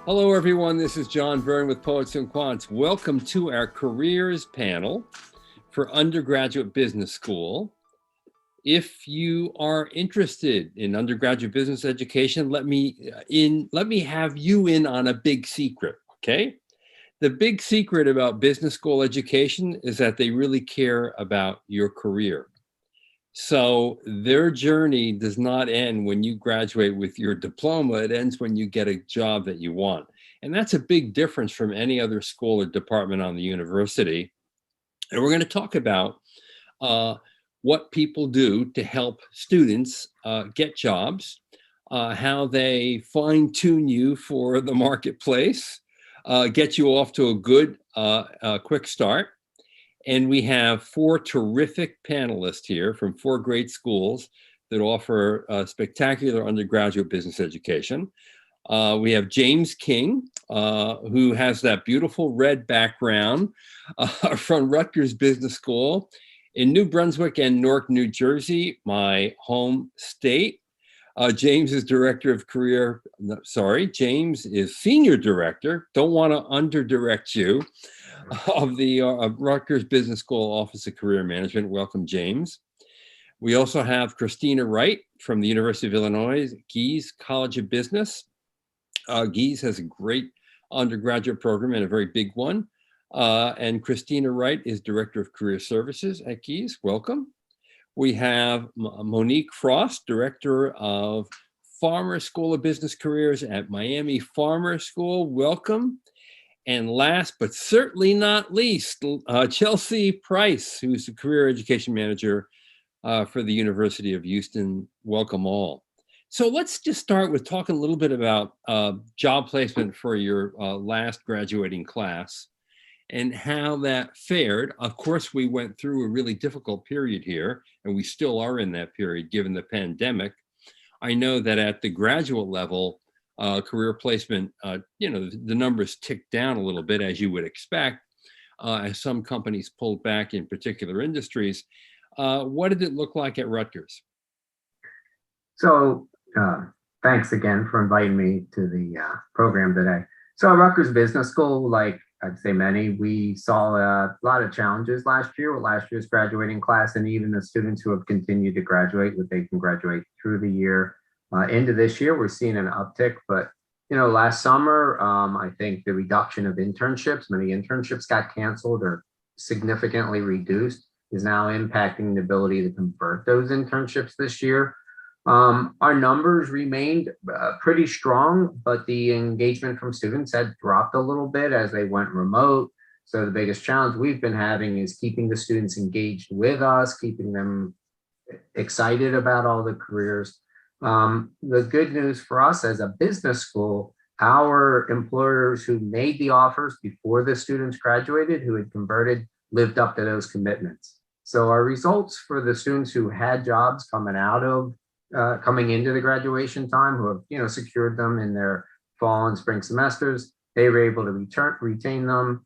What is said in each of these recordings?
Hello, everyone. This is John Byrne with Poets&Quants. Welcome to our careers panel for undergraduate business school. If you are interested in undergraduate business education, let me have you in on a big secret, okay? The big secret about business school education is that they really care about your career. So their journey does not end when you graduate with your diploma. It ends when you get a job that you want. And that's a big difference from any other school or department on the university. And we're going to talk about what people do to help students get jobs, how they fine tune you for the marketplace, get you off to a good, quick start. And we have four terrific panelists here from four great schools that offer spectacular undergraduate business education. We have James King, who has that beautiful red background from Rutgers Business School in New Brunswick and Newark, New Jersey, my home state. James is James is Senior Director, don't want to underdirect you, of the Rutgers Business School Office of Career Management. Welcome, James. We also have Christina Wright from the University of Illinois Gies College of Business. Gies has a great undergraduate program and a very big one. And Christina Wright is Director of Career Services at Gies. Welcome. We have Monique Frost, Director of Farmer School of Business Careers at Miami Farmer School. Welcome. And last but certainly not least, Chelsea Price, who's the Career Education Manager for the University of Houston. Welcome all. So let's just start with talking a little bit about job placement for your last graduating class and how that fared. Of course, we went through a really difficult period here, and we still are in that period given the pandemic. I know that at the graduate level, career placement, the numbers ticked down a little bit, as you would expect, as some companies pulled back in particular industries. What did it look like at Rutgers? So thanks again for inviting me to the program today. So at Rutgers Business School, like I'd say many, we saw a lot of challenges last year with last year's graduating class, and even the students who have continued to graduate, they can graduate through the year. Into this year, we're seeing an uptick, but last summer, I think the reduction of internships, many internships got canceled or significantly reduced, is now impacting the ability to convert those internships this year. Our numbers remained pretty strong, but the engagement from students had dropped a little bit as they went remote. So the biggest challenge we've been having is keeping the students engaged with us, keeping them excited about all the careers. The good news for us as a business school, our employers who made the offers before the students graduated, who had converted, lived up to those commitments. So our results for the students who had jobs coming into the graduation time, who have secured them in their fall and spring semesters, they were able to retain them.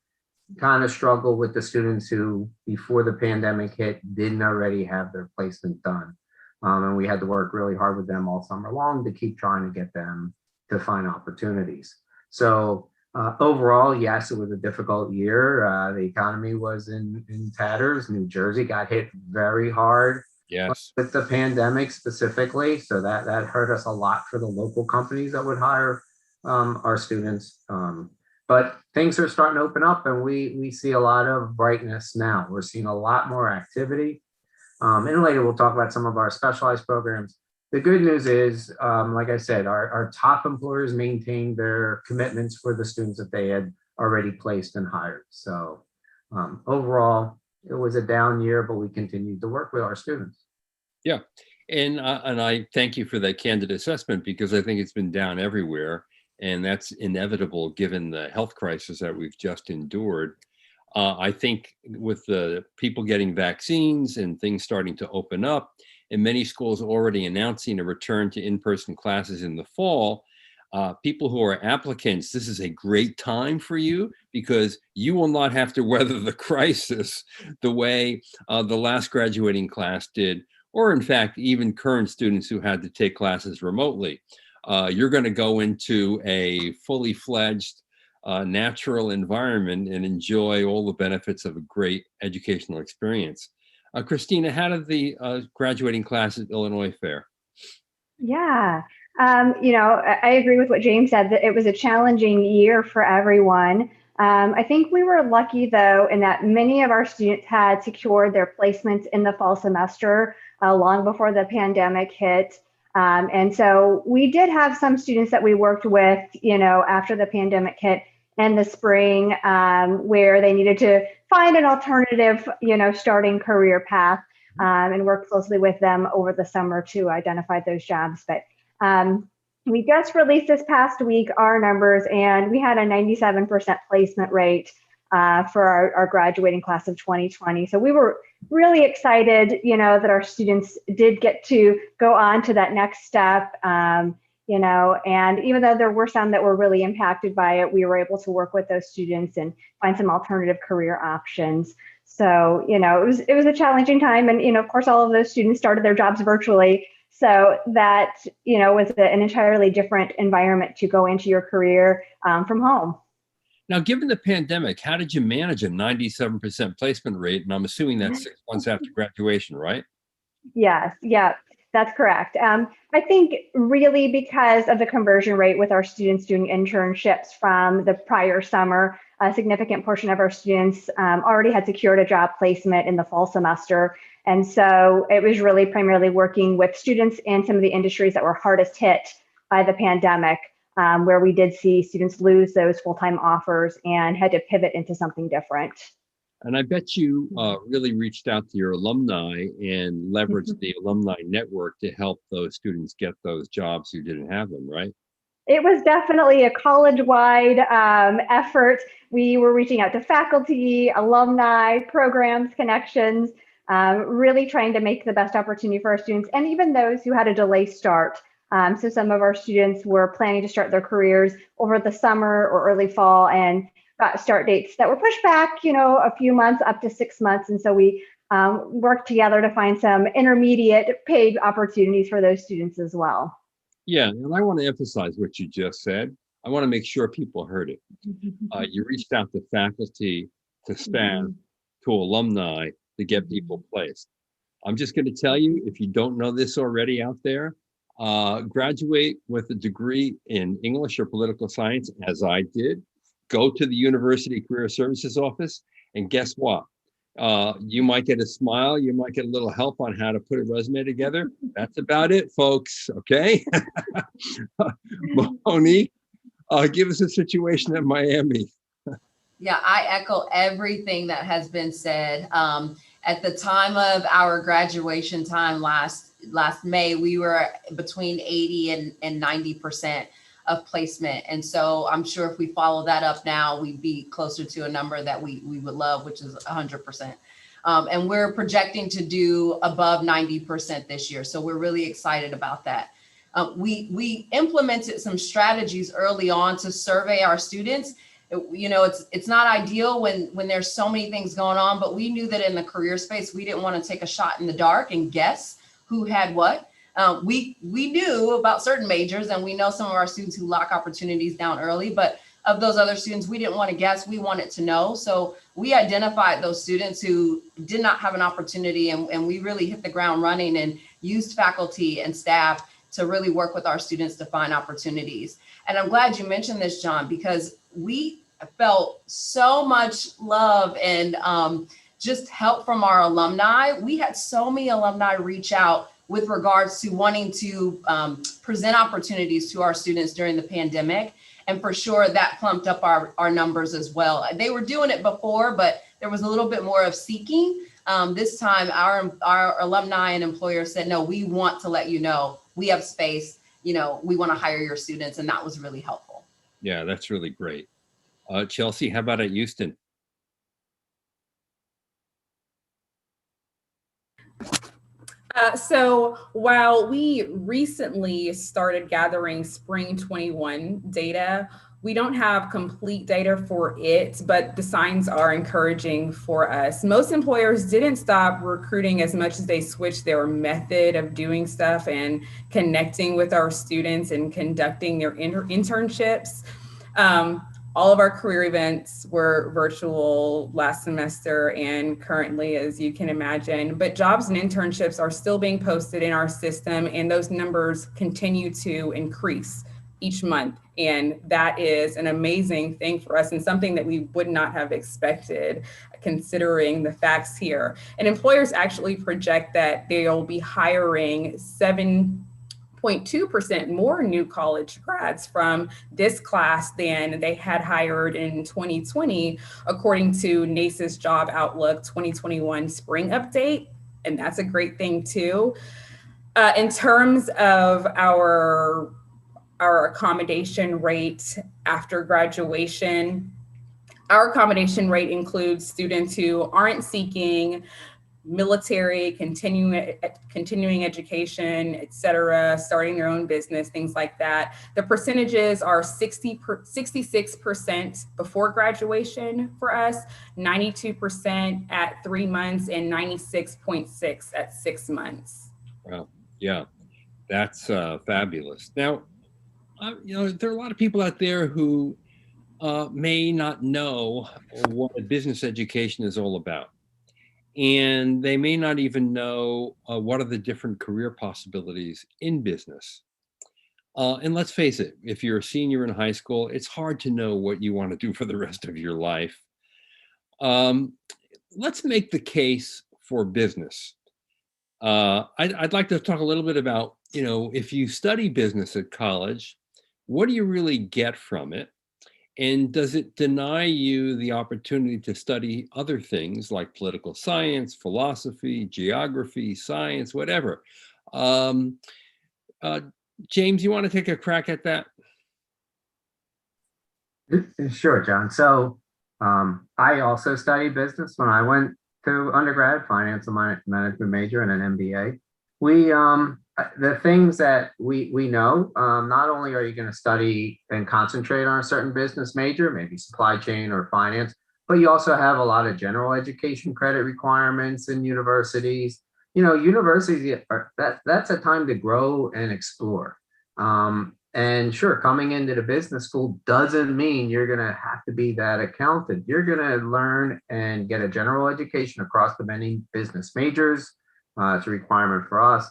Kind of struggle with the students who, before the pandemic hit, didn't already have their placement done. And we had to work really hard with them all summer long to keep trying to get them to find opportunities. So overall, yes, it was a difficult year. The economy was in tatters. New Jersey got hit very hard. Yes. With the pandemic specifically. So that hurt us a lot for the local companies that would hire our students. But things are starting to open up, and we see a lot of brightness now. We're seeing a lot more activity. And later we'll talk about some of our specialized programs. The good news is, like I said, our top employers maintained their commitments for the students that they had already placed and hired. So overall, it was a down year, but we continued to work with our students. Yeah, and I thank you for that candid assessment, because I think it's been down everywhere, and that's inevitable given the health crisis that we've just endured. I think with the people getting vaccines and things starting to open up, and many schools already announcing a return to in-person classes in the fall, people who are applicants, this is a great time for you, because you will not have to weather the crisis the way the last graduating class did, or in fact, even current students who had to take classes remotely. you're going to go into a fully fledged natural environment and enjoy all the benefits of a great educational experience. Christina, how did the graduating class at Illinois fare? Yeah, I agree with what James said, that it was a challenging year for everyone. I think we were lucky, though, in that many of our students had secured their placements in the fall semester long before the pandemic hit. And so we did have some students that we worked with, after the pandemic hit in the spring, where they needed to find an alternative, starting career path, and work closely with them over the summer to identify those jobs. But we just released this past week our numbers, and we had a 97% placement rate for our graduating class of 2020. So we were really excited, that our students did get to go on to that next step. And even though there were some that were really impacted by it, we were able to work with those students and find some alternative career options. So, it was a challenging time. And, of course, all of those students started their jobs virtually. So that, was an entirely different environment to go into your career from home. Now, given the pandemic, how did you manage a 97% placement rate? And I'm assuming that's 6 months after graduation, right? Yes. Yeah, that's correct. I think really because of the conversion rate with our students doing internships from the prior summer, a significant portion of our students already had secured a job placement in the fall semester. And so it was really primarily working with students in some of the industries that were hardest hit by the pandemic, where we did see students lose those full-time offers and had to pivot into something different. And I bet you really reached out to your alumni and leveraged the alumni network to help those students get those jobs who didn't have them, right? It was definitely a college-wide effort. We were reaching out to faculty, alumni, programs, connections, really trying to make the best opportunity for our students, and even those who had a delayed start. So some of our students were planning to start their careers over the summer or early fall and got start dates that were pushed back, a few months, up to 6 months. And so we worked together to find some intermediate paid opportunities for those students as well. Yeah, and I want to emphasize what you just said. I want to make sure people heard it. You reached out to faculty, to staff, to alumni to get people placed. I'm just going to tell you, if you don't know this already out there, graduate with a degree in English or political science, as I did. Go to the University Career Services Office, and guess what? You might get a smile. You might get a little help on how to put a resume together. That's about it, folks. Okay. Monique, give us a situation at Miami. Yeah, I echo everything that has been said. At the time of our graduation time last May, we were between 80 and 90% of placement. And so I'm sure if we follow that up now, we'd be closer to a number that we would love, which is 100%. And we're projecting to do above 90% this year. So we're really excited about that. We implemented some strategies early on to survey our students. It's not ideal when there's so many things going on, but we knew that in the career space, we didn't want to take a shot in the dark and guess who had what. We knew about certain majors, and we know some of our students who lock opportunities down early, but of those other students, we didn't want to guess, we wanted to know. So we identified those students who did not have an opportunity, and we really hit the ground running and used faculty and staff to really work with our students to find opportunities. And I'm glad you mentioned this, John, because we felt so much love and just help from our alumni. We had so many alumni reach out with regards to wanting to present opportunities to our students during the pandemic. And for sure, that plumped up our numbers as well. They were doing it before, but there was a little bit more of seeking. This time, our alumni and employers said, no, we want to let you know, we have space, we want to hire your students. And that was really helpful. Yeah, that's really great. Chelsea, how about at Houston? So while we recently started gathering spring 21 data, We don't have complete data for it, but the signs are encouraging for us. Most employers didn't stop recruiting as much as they switched their method of doing stuff and connecting with our students and conducting their internships. All of our career events were virtual last semester and currently, as you can imagine, but jobs and internships are still being posted in our system, and those numbers continue to increase each month. And that is an amazing thing for us and something that we would not have expected considering the facts here. And employers actually project that they'll be hiring 7.2% more new college grads from this class than they had hired in 2020, according to NACE's Job Outlook 2021 Spring Update. And that's a great thing too. In terms of our accommodation rate after graduation, our accommodation rate includes students who aren't seeking military, continuing education, et cetera, starting their own business, things like that. The percentages are 66% before graduation for us, 92% at 3 months, and 96.6 at 6 months. Wow, yeah, that's fabulous. Now, there are a lot of people out there who may not know what a business education is all about. And they may not even know what are the different career possibilities in business. And let's face it, if you're a senior in high school, it's hard to know what you want to do for the rest of your life. Let's make the case for business. I'd like to talk a little bit about, if you study business at college, what do you really get from it? And does it deny you the opportunity to study other things like political science, philosophy, geography, science, whatever? James, you want to take a crack at that? Sure, John. So I also studied business when I went to undergrad, finance and management major and an MBA. The things that we know, not only are you going to study and concentrate on a certain business major, maybe supply chain or finance, but you also have a lot of general education credit requirements in universities. Universities that's a time to grow and explore. And sure, coming into the business school doesn't mean you're going to have to be that accountant. You're going to learn and get a general education across the many business majors. It's a requirement for us.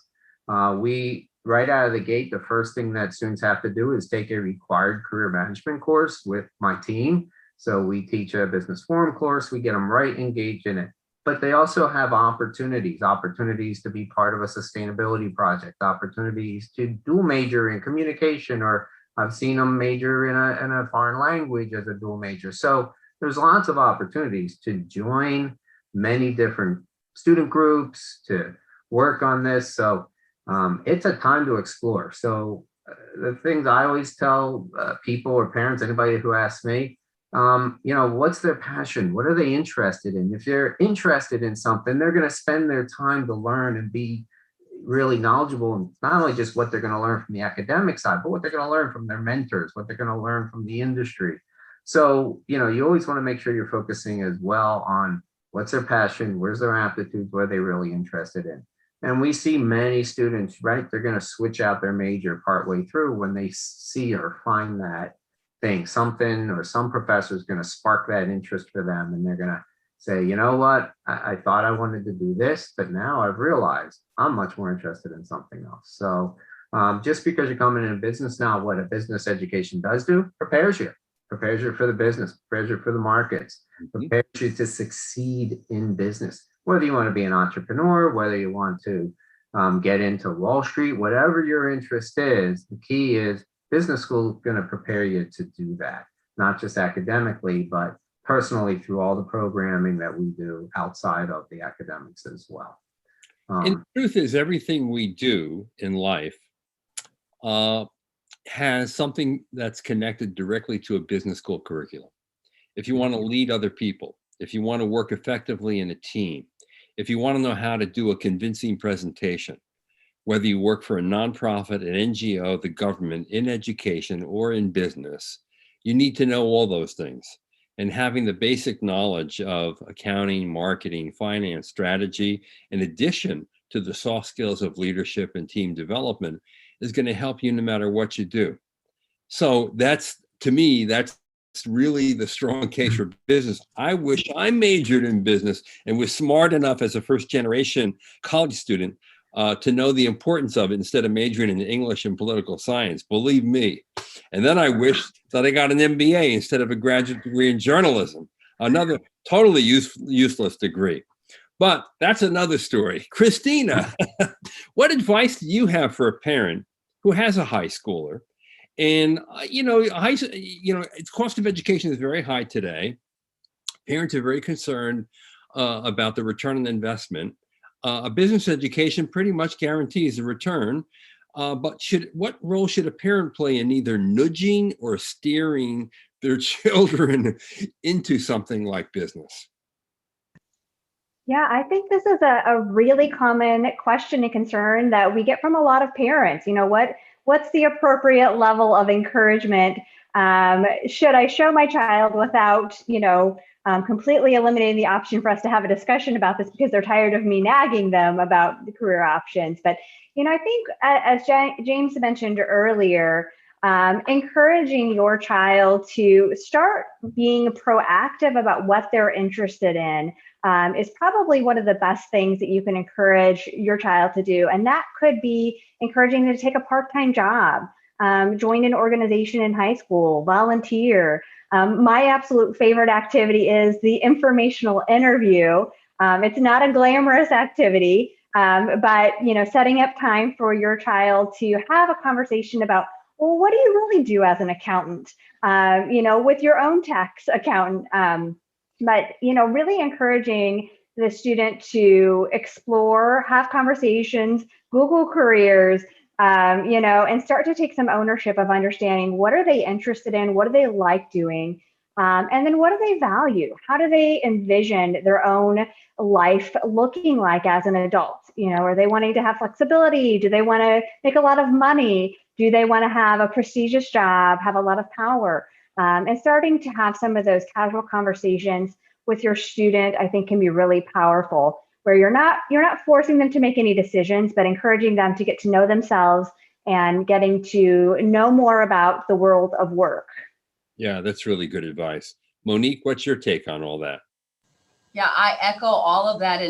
We, right out of the gate, the first thing that students have to do is take a required career management course with my team. So we teach a business forum course, we get them right engaged in it. But they also have opportunities to be part of a sustainability project, opportunities to dual major in communication, or I've seen them major in a foreign language as a dual major. So there's lots of opportunities to join many different student groups, to work on this. So it's a time to explore. So the things I always tell people or parents, anybody who asks me, what's their passion? What are they interested in? If they're interested in something, they're going to spend their time to learn and be really knowledgeable, and not only just what they're going to learn from the academic side, but what they're going to learn from their mentors, what they're going to learn from the industry. So, you always want to make sure you're focusing as well on what's their passion, where's their aptitudes, what are they really interested in. And we see many students, right, they're going to switch out their major partway through when they see or find that thing, something or some professor is going to spark that interest for them. And they're going to say, you know what, I thought I wanted to do this, but now I've realized I'm much more interested in something else. So just because you're coming into business now, what a business education does do, prepares you for the business, prepares you for the markets, prepares you to succeed in business. Whether you want to be an entrepreneur, whether you want to get into Wall Street, whatever your interest is, the key is business school is going to prepare you to do that, not just academically, but personally through all the programming that we do outside of the academics as well. And the truth is, everything we do in life has something that's connected directly to a business school curriculum. If you want to lead other people, if you want to work effectively in a team, if you want to know how to do a convincing presentation, whether you work for a nonprofit, an NGO, the government, in education, or in business, You need to know all those things. And having the basic knowledge of accounting, marketing, finance, strategy, in addition to the soft skills of leadership and team development, is going to help you no matter what you do. So that's, to me, that's really the strong case for business. I wish I majored in business and was smart enough as a first generation college student to know the importance of it instead of majoring in English and political science, believe me. And then I wish that I got an MBA instead of a graduate degree in journalism, another totally useless degree. But that's another story. Christina, what advice do you have for a parent who has a high schooler? And, its cost of education is very high today. Parents are very concerned about the return on investment. A business education pretty much guarantees a return. But what role should a parent play in either nudging or steering their children into something like business? Yeah, I think this is a really common question and concern that we get from a lot of parents. What's the appropriate level of encouragement? Should I show my child without, completely eliminating the option for us to have a discussion about this because they're tired of me nagging them about the career options? But, I think as James mentioned earlier, encouraging your child to start being proactive about what they're interested in is probably one of the best things that you can encourage your child to do. And that could be encouraging them to take a part-time job, join an organization in high school, volunteer. My absolute favorite activity is the informational interview. It's not a glamorous activity, but setting up time for your child to have a conversation about, well, what do you really do as an accountant? With your own tax accountant. But really encouraging the student to explore, have conversations, Google careers, and start to take some ownership of understanding what are they interested in, what do they like doing, and then what do they value? How do they envision their own life looking like as an adult? Are they wanting to have flexibility? Do they want to make a lot of money? Do they want to have a prestigious job, have a lot of power? And starting to have some of those casual conversations with your student, I think, can be really powerful, where you're not forcing them to make any decisions, but encouraging them to get to know themselves and getting to know more about the world of work. Yeah, that's really good advice. Monique, what's your take on all that? Yeah, I echo all of that.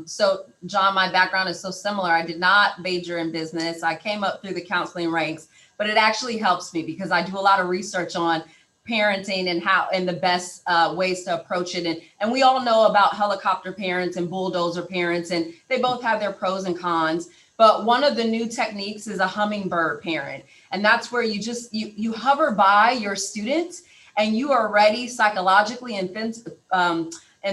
So, John, my background is so similar. I did not major in business. I came up through the counseling ranks, but it actually helps me because I do a lot of research on parenting and the best ways to approach it. And we all know about helicopter parents and bulldozer parents, and they both have their pros and cons. But one of the new techniques is a hummingbird parent. And that's where you hover by your students and you are ready psychologically and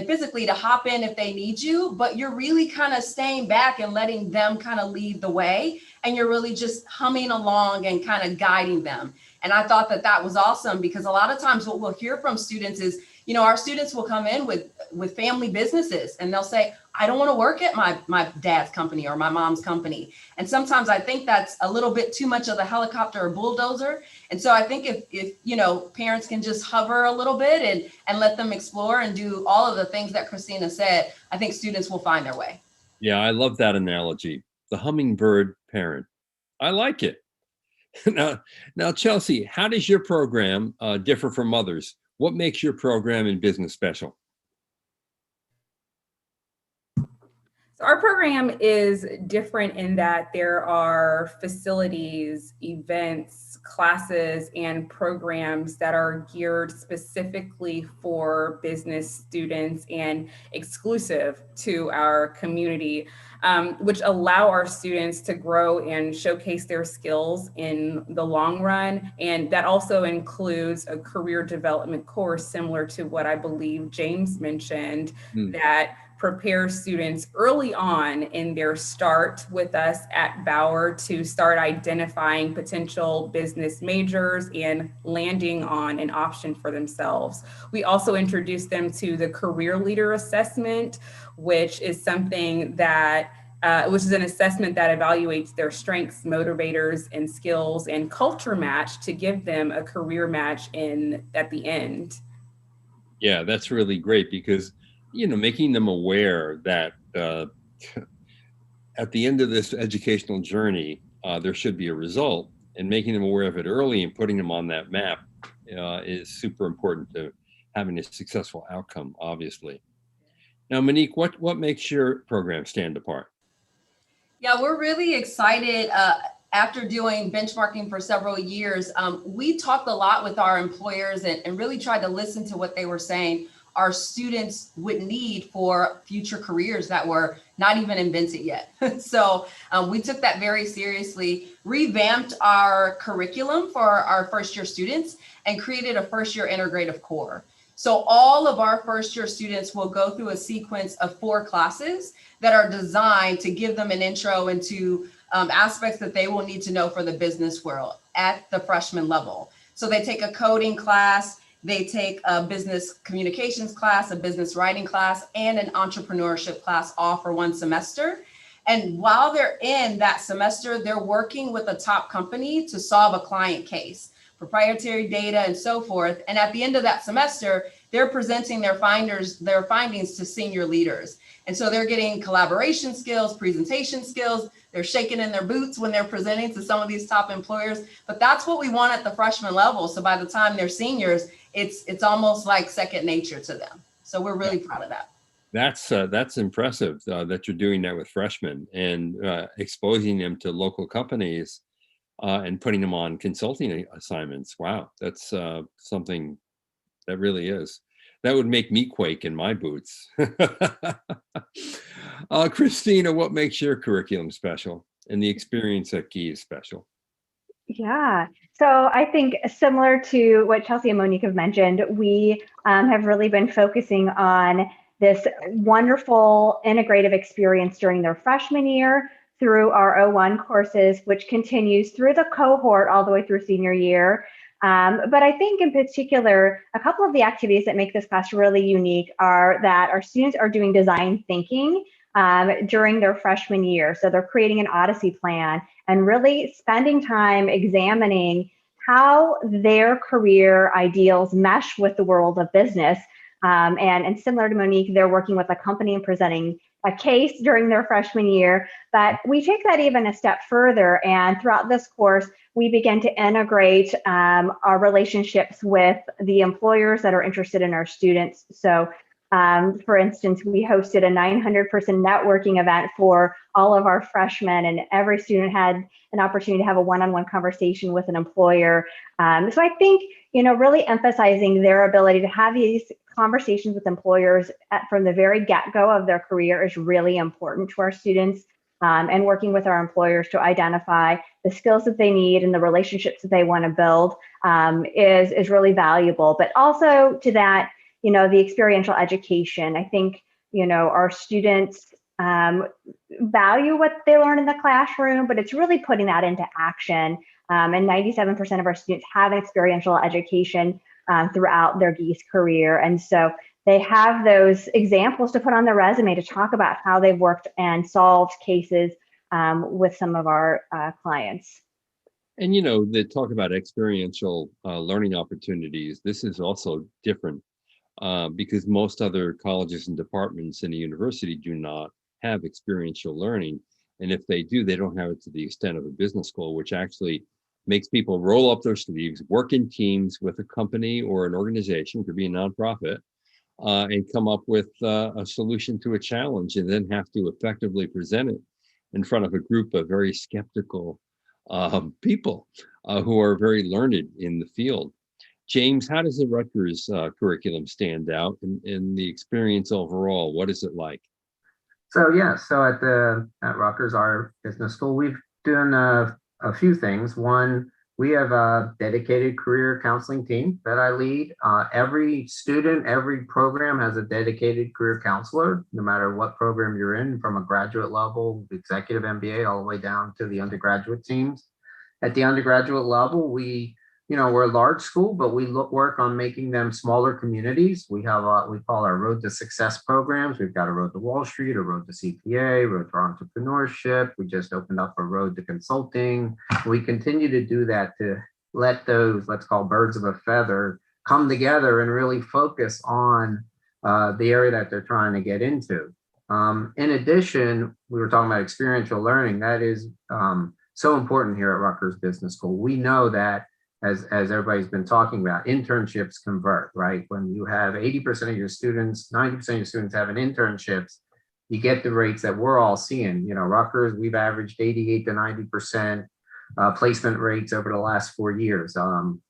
physically to hop in if they need you, but you're really kind of staying back and letting them kind of lead the way. And you're really just humming along and kind of guiding them. And I thought that was awesome because a lot of times what we'll hear from students is, our students will come in with family businesses and they'll say, I don't want to work at my dad's company or my mom's company. And sometimes I think that's a little bit too much of the helicopter or bulldozer. And so I think if parents can just hover a little bit and let them explore and do all of the things that Christina said, I think students will find their way. Yeah, I love that analogy. The hummingbird parent. I like it. Now, Chelsea, how does your program differ from others? What makes your program in business special? So our program is different in that there are facilities, events, classes, and programs that are geared specifically for business students and exclusive to our community, which allow our students to grow and showcase their skills in the long run. And that also includes a career development course similar to what I believe James mentioned, that prepare students early on in their start with us at Bauer to start identifying potential business majors and landing on an option for themselves. We also introduce them to the career leader assessment, which is something that which is an assessment that evaluates their strengths, motivators, and skills, and culture match to give them a career match at the end. Yeah, that's really great because, making them aware that at the end of this educational journey, there should be a result, and making them aware of it early and putting them on that map is super important to having a successful outcome, obviously. Now, Monique, what makes your program stand apart? Yeah, we're really excited. After doing benchmarking for several years, we talked a lot with our employers and really tried to listen to what they were saying our students would need for future careers that were not even invented yet. So we took that very seriously, revamped our curriculum for our first year students, and created a first year integrative core. So all of our first year students will go through a sequence of 4 classes that are designed to give them an intro into aspects that they will need to know for the business world at the freshman level. So they take a coding class, they take a business communications class, a business writing class, and an entrepreneurship class all for 1 semester. And while they're in that semester, they're working with a top company to solve a client case, proprietary data, and so forth. And at the end of that semester, they're presenting their findings to senior leaders. And so they're getting collaboration skills, presentation skills. They're shaking in their boots when they're presenting to some of these top employers. But that's what we want at the freshman level. So by the time they're seniors, it's almost like second nature to them. So we're really proud of that. That's impressive that you're doing that with freshmen and exposing them to local companies and putting them on consulting assignments. Wow, that's something that really is. That would make me quake in my boots. Christina, what makes your curriculum special and the experience at Gies special? Yeah, so I think similar to what Chelsea and Monique have mentioned, we have really been focusing on this wonderful integrative experience during their freshman year through our O1 courses, which continues through the cohort all the way through senior year. But I think in particular, a couple of the activities that make this class really unique are that our students are doing design thinking during their freshman year. So they're creating an Odyssey plan and really spending time examining how their career ideals mesh with the world of business. And similar to Monique, they're working with a company and presenting a case during their freshman year. But we take that even a step further. And throughout this course, we begin to integrate our relationships with the employers that are interested in our students. So for instance, we hosted a 900-person networking event for all of our freshmen, and every student had an opportunity to have a one-on-one conversation with an employer. So I think, really emphasizing their ability to have these conversations with employers from the very get-go of their career is really important to our students, and working with our employers to identify the skills that they need and the relationships that they want to build is really valuable. But also to that, the experiential education. I think, our students value what they learn in the classroom, but it's really putting that into action. And 97% of our students have an experiential education throughout their Gies career. And so they have those examples to put on their resume to talk about how they've worked and solved cases with some of our clients. And, they talk about experiential learning opportunities. This is also different because most other colleges and departments in a university do not have experiential learning. And if they do, they don't have it to the extent of a business school, which actually makes people roll up their sleeves, work in teams with a company or an organization, could be a nonprofit, and come up with a solution to a challenge, and then have to effectively present it in front of a group of very skeptical people who are very learned in the field. James, how does the Rutgers curriculum stand out in the experience overall? What is it like? So at Rutgers, our business school, we've done a few things. One, we have a dedicated career counseling team that I lead. Every student, every program has a dedicated career counselor, no matter what program you're in, from a graduate level, executive MBA, all the way down to the undergraduate teams. At the undergraduate level, we we're a large school, but we work on making them smaller communities. We have we call our Road to Success programs. We've got a Road to Wall Street, a Road to CPA, Road to Entrepreneurship. We just opened up a Road to Consulting. We continue to do that to let those, let's call birds of a feather, come together and really focus on the area that they're trying to get into. In addition, we were talking about experiential learning. That is so important here at Rutgers Business School. We know that as everybody's been talking about, internships convert, right? When you have 80% of your students, 90% of your students having internships, you get the rates that we're all seeing. Rutgers, we've averaged 88 to 90% placement rates over the last 4 years.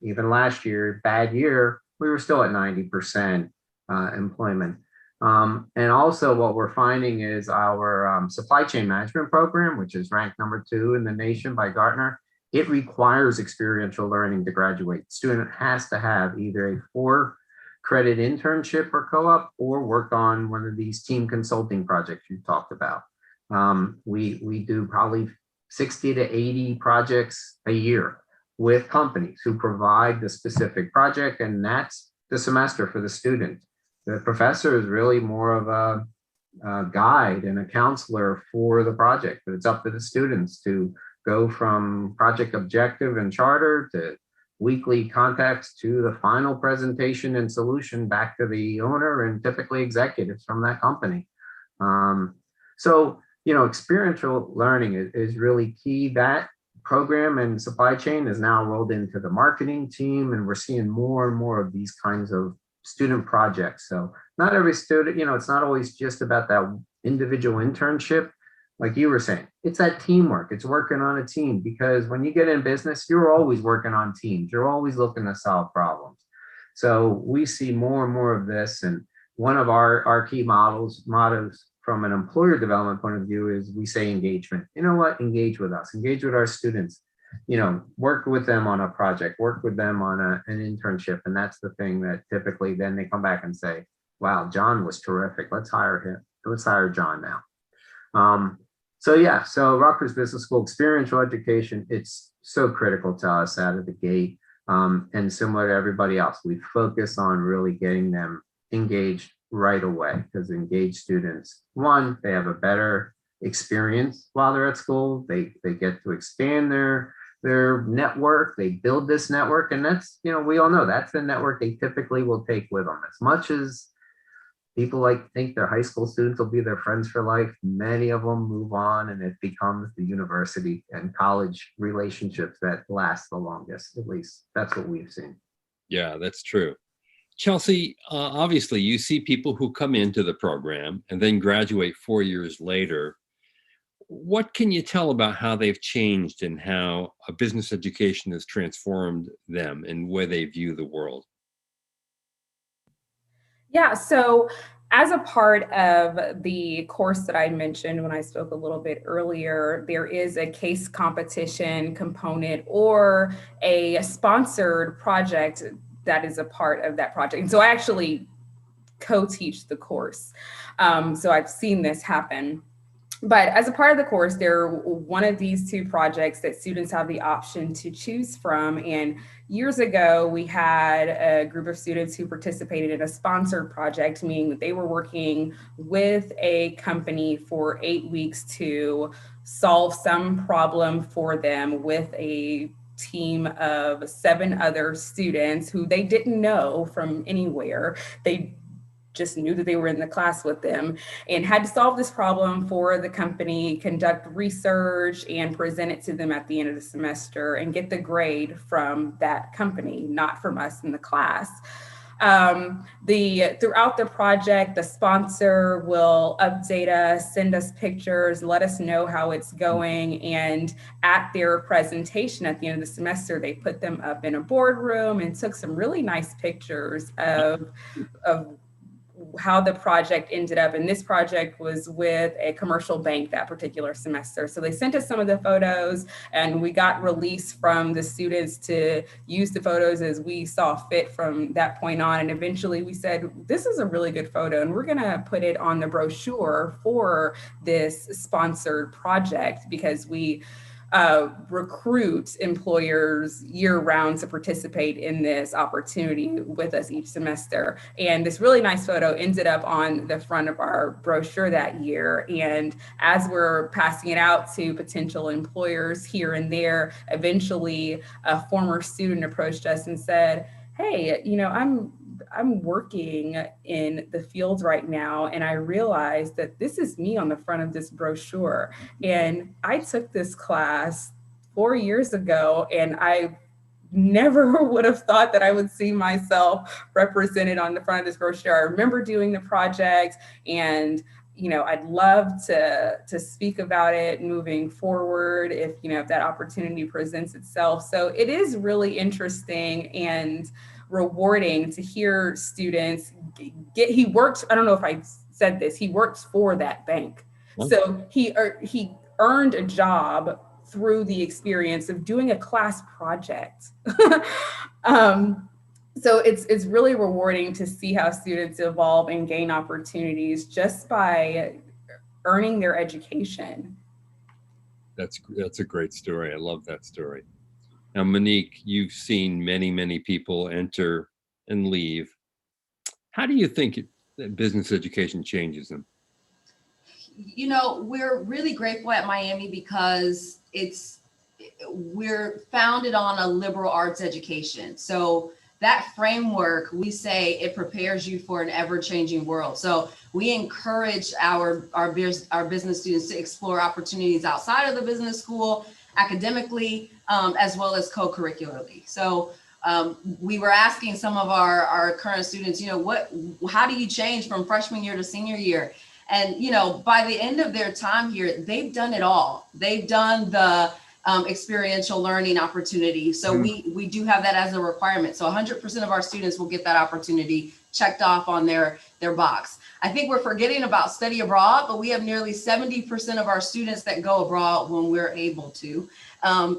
Even last year, bad year, we were still at 90% employment. And also what we're finding is our supply chain management program, which is ranked #2 in the nation by Gartner, it requires experiential learning to graduate. The student has to have either a 4-credit internship or co-op or work on one of these team consulting projects you talked about. We do probably 60 to 80 projects a year with companies who provide the specific project, and that's the semester for the student. The professor is really more of a guide and a counselor for the project, but it's up to the students to go from project objective and charter to weekly contacts to the final presentation and solution back to the owner and typically executives from that company. So, experiential learning is really key. That program and supply chain is now rolled into the marketing team, and we're seeing more and more of these kinds of student projects. So not every student, it's not always just about that individual internship. Like you were saying, it's that teamwork. It's working on a team, because when you get in business, you're always working on teams. You're always looking to solve problems. So we see more and more of this. And one of our key mottos from an employer development point of view is we say engagement. You know what? Engage with us, engage with our students, work with them on a project, work with them on an internship. And that's the thing that typically then they come back and say, wow, John was terrific. Let's hire him. Let's hire John now. So Rutgers Business School experiential education, it's so critical to us out of the gate. And similar to everybody else, we focus on really getting them engaged right away, because engaged students, one, they have a better experience while they're at school. They get to expand their network. They build this network, and that's, we all know that's the network they typically will take with them. As much as people think their high school students will be their friends for life, many of them move on, and it becomes the university and college relationships that last the longest. At least that's what we've seen. Yeah, that's true. Chelsea, obviously you see people who come into the program and then graduate 4 years later. What can you tell about how they've changed and how a business education has transformed them and where they view the world? Yeah, so as a part of the course that I mentioned when I spoke a little bit earlier, there is a case competition component or a sponsored project that is a part of that project. And so I actually co-teach the course. So I've seen this happen. But as a part of the course, they're one of these 2 projects that students have the option to choose from. And years ago, we had a group of students who participated in a sponsored project, meaning that they were working with a company for 8 weeks to solve some problem for them with a team of 7 other students who they didn't know from anywhere. They just knew that they were in the class with them and had to solve this problem for the company, conduct research, and present it to them at the end of the semester and get the grade from that company, not from us in the class. Throughout the project, the sponsor will update us, send us pictures, let us know how it's going. And at their presentation at the end of the semester, they put them up in a boardroom and took some really nice pictures of how the project ended up. And this project was with a commercial bank that particular semester. So they sent us some of the photos and we got release from the students to use the photos as we saw fit from that point on. And eventually we said, this is a really good photo and we're gonna put it on the brochure for this sponsored project because we recruit employers year-round to participate in this opportunity with us each semester. And this really nice photo ended up on the front of our brochure that year. And as we're passing it out to potential employers here and there, eventually a former student approached us and said, hey, I'm working in the field right now, and I realized that this is me on the front of this brochure. And I took this class 4 years ago, and I never would have thought that I would see myself represented on the front of this brochure. I remember doing the project, and I'd love to speak about it moving forward if that opportunity presents itself. So it is really interesting and rewarding to hear students he works, I don't know if I said this, he works for that bank. So he earned a job through the experience of doing a class project. So it's really rewarding to see how students evolve and gain opportunities just by earning their education. That's a great story. I love that story. Now, Monique, you've seen many, many people enter and leave. How do you think that business education changes them? We're really grateful at Miami because we're founded on a liberal arts education. So that framework, we say it prepares you for an ever-changing world. So we encourage our business students to explore opportunities outside of the business school, academically, as well as co-curricularly. So we were asking some of our current students, how do you change from freshman year to senior year? And, by the end of their time here, they've done it all. They've done the experiential learning opportunity. So we do have that as a requirement. So 100% of our students will get that opportunity checked off on their box. I think we're forgetting about study abroad, but we have nearly 70% of our students that go abroad when we're able to,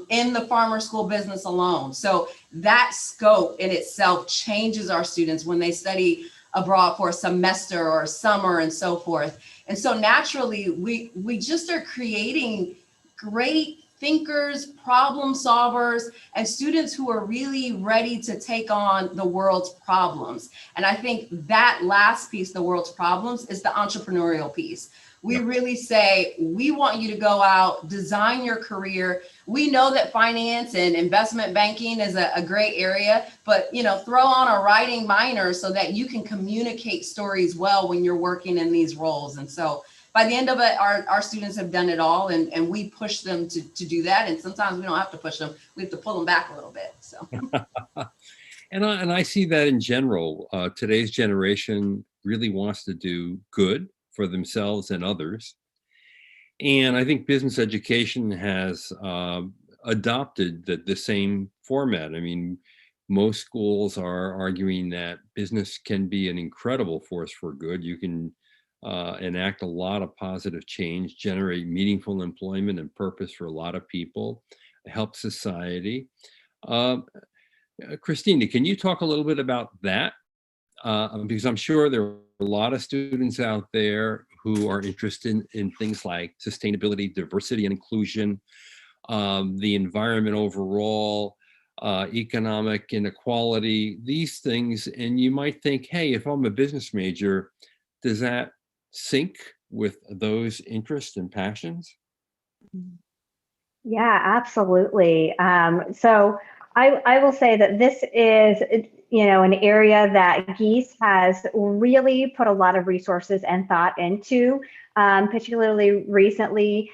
in the farmer school business alone. So that scope in itself changes our students when they study abroad for a semester or a summer and so forth. And so naturally, we just are creating great thinkers, problem solvers, and students who are really ready to take on the world's problems. And I think that last piece, the world's problems, is the entrepreneurial piece. We really say, we want you to go out, design your career. We know that finance and investment banking is a great area, but throw on a writing minor so that you can communicate stories well when you're working in these roles. And so by the end of it, our students have done it all, and we push them to do that. And sometimes we don't have to push them. We have to pull them back a little bit. So, and I see that in general. Today's generation really wants to do good for themselves and others. And I think business education has adopted the same format. I mean, most schools are arguing that business can be an incredible force for good. You can enact a lot of positive change, generate meaningful employment and purpose for a lot of people, help society. Christina, can you talk a little bit about that? Because I'm sure there are a lot of students out there who are interested in things like sustainability, diversity and inclusion, the environment overall, economic inequality, these things. And you might think, hey, if I'm a business major, does that sync with those interests and passions? Yeah, absolutely. So I will say that this is, an area that Gies has really put a lot of resources and thought into, particularly recently.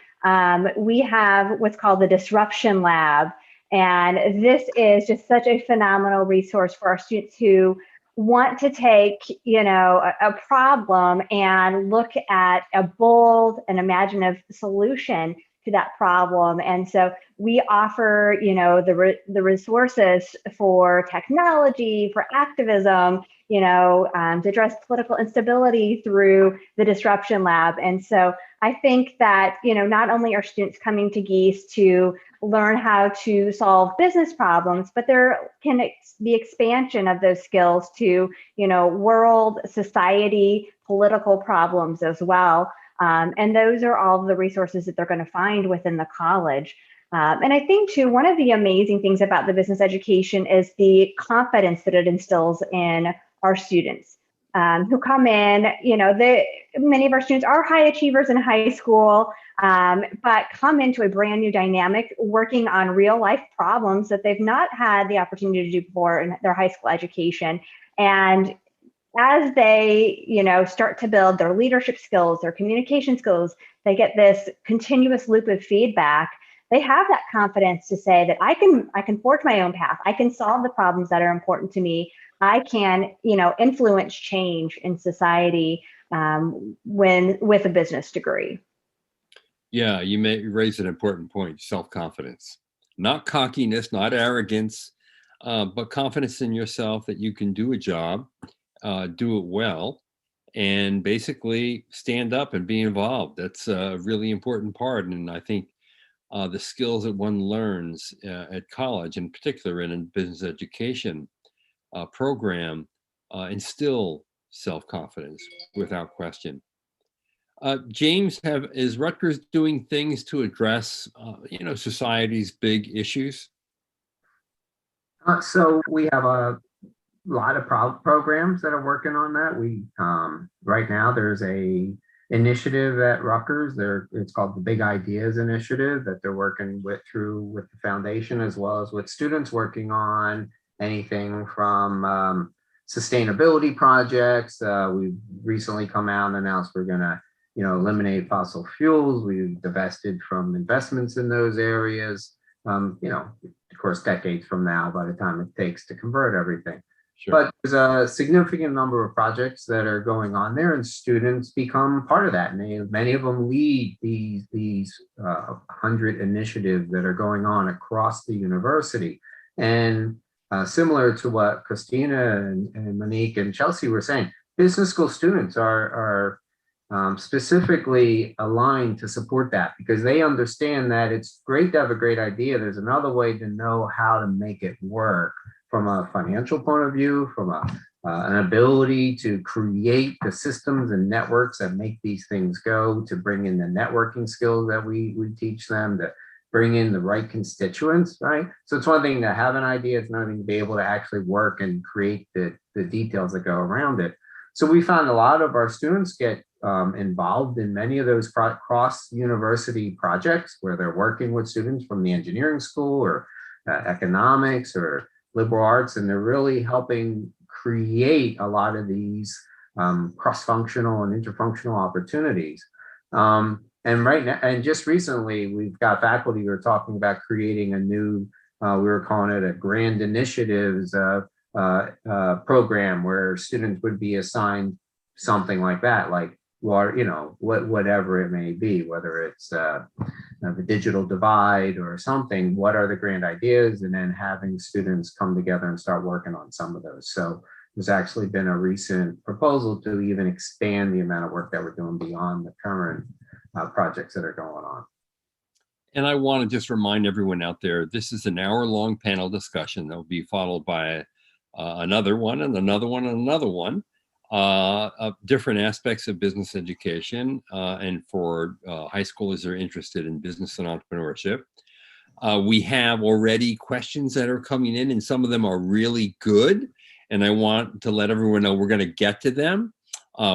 We have what's called the Disruption Lab. And this is just such a phenomenal resource for our students who want to take, a problem and look at a bold and imaginative solution to that problem. And so we offer, the resources for technology, for activism, to address political instability through the Disruption Lab. And so I think that, not only are students coming to Gies to learn how to solve business problems, but there can be expansion of those skills to, world, society, political problems as well. And those are all the resources that they're going to find within the college. And I think too, one of the amazing things about the business education is the confidence that it instills in our students who come in. Many of our students are high achievers in high school, but come into a brand new dynamic working on real life problems that they've not had the opportunity to do before in their high school education. And as they, start to build their leadership skills, their communication skills, they get this continuous loop of feedback. They have that confidence to say that I can forge my own path. I can solve the problems that are important to me. I can, influence change in society with a business degree. Yeah, you may raise an important point, self-confidence. Not cockiness, not arrogance, but confidence in yourself that you can do a job, do it well, and basically stand up and be involved. That's a really important part. And I think the skills that one learns at college, in particular in a business education program, instill self-confidence without question. James, is Rutgers doing things to address, society's big issues? So we have a lot of programs that are working on that. We right now there's a initiative at Rutgers. It's called the Big Ideas Initiative that they're working with the foundation, as well as with students working on anything from sustainability projects. We've recently come out and announced we're going to eliminate fossil fuels. We've divested from investments in those areas. Of course, decades from now, by the time it takes to convert everything. Sure. But there's a significant number of projects that are going on there, and students become part of that. And many of them lead these 100 initiatives that are going on across the university. And similar to what Christina and Monique and Chelsea were saying, business school students are specifically aligned to support that, because they understand that it's great to have a great idea. There's another way to know how to make it work from a financial point of view, from an ability to create the systems and networks that make these things go, to bring in the networking skills that we teach them, to bring in the right constituents, right? So it's one thing to have an idea, it's another thing to be able to actually work and create the details that go around it. So we found a lot of our students get involved in many of those cross-university projects where they're working with students from the engineering school or economics or liberal arts, and they're really helping create a lot of these cross-functional and interfunctional opportunities. And right now, and just recently, we've got faculty who are talking about creating a new, we were calling it a grand initiatives program, where students would be assigned something like that, like whatever it may be, whether it's the digital divide or something. What are the grand ideas, and then having students come together and start working on some of those. So there's actually been a recent proposal to even expand the amount of work that we're doing beyond the current projects that are going on. And I want to just remind everyone out there, this is an hour-long panel discussion that will be followed by another one and another one and another one of different aspects of business education and for high schoolers that are interested in business and entrepreneurship. We have already questions that are coming in, and some of them are really good. And I want to let everyone know we're going to get to them.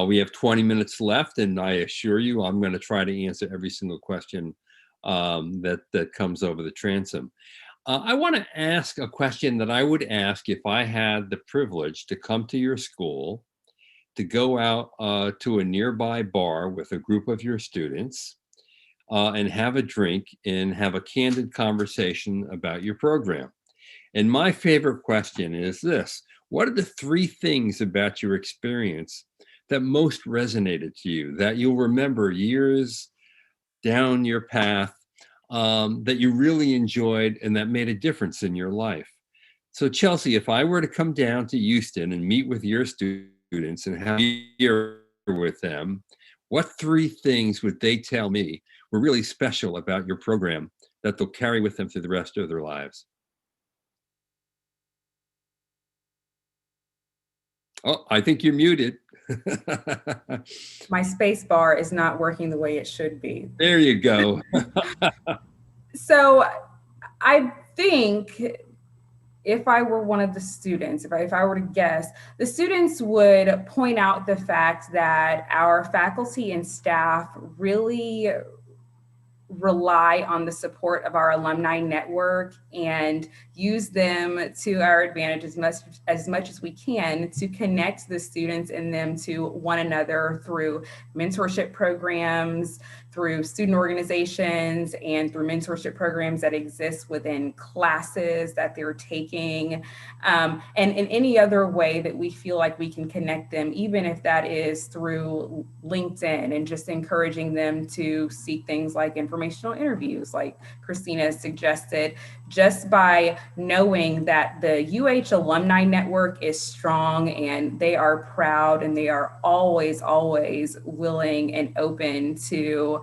We have 20 minutes left, and I assure you I'm going to try to answer every single question that comes over the transom. I want to ask a question that I would ask if I had the privilege to come to your school, to go out to a nearby bar with a group of your students and have a drink and have a candid conversation about your program. And my favorite question is this: what are the 3 things about your experience that most resonated to you, that you'll remember years down your path, that you really enjoyed and that made a difference in your life? So Chelsea, if I were to come down to Houston and meet with your students and have a beer with them, what 3 things would they tell me were really special about your program that they'll carry with them through the rest of their lives? Oh, I think you're muted. My space bar is not working the way it should be. There you go. So I think if I were one of the students, if I were to guess, the students would point out the fact that our faculty and staff really rely on the support of our alumni network and use them to our advantage as much as we can to connect the students and them to one another through mentorship programs, through student organizations, and through mentorship programs that exist within classes that they're taking, and in any other way that we feel like we can connect them, even if that is through LinkedIn and just encouraging them to seek things like informational interviews, like Christina suggested, just by knowing that the UH alumni network is strong and they are proud and they are always, always willing and open to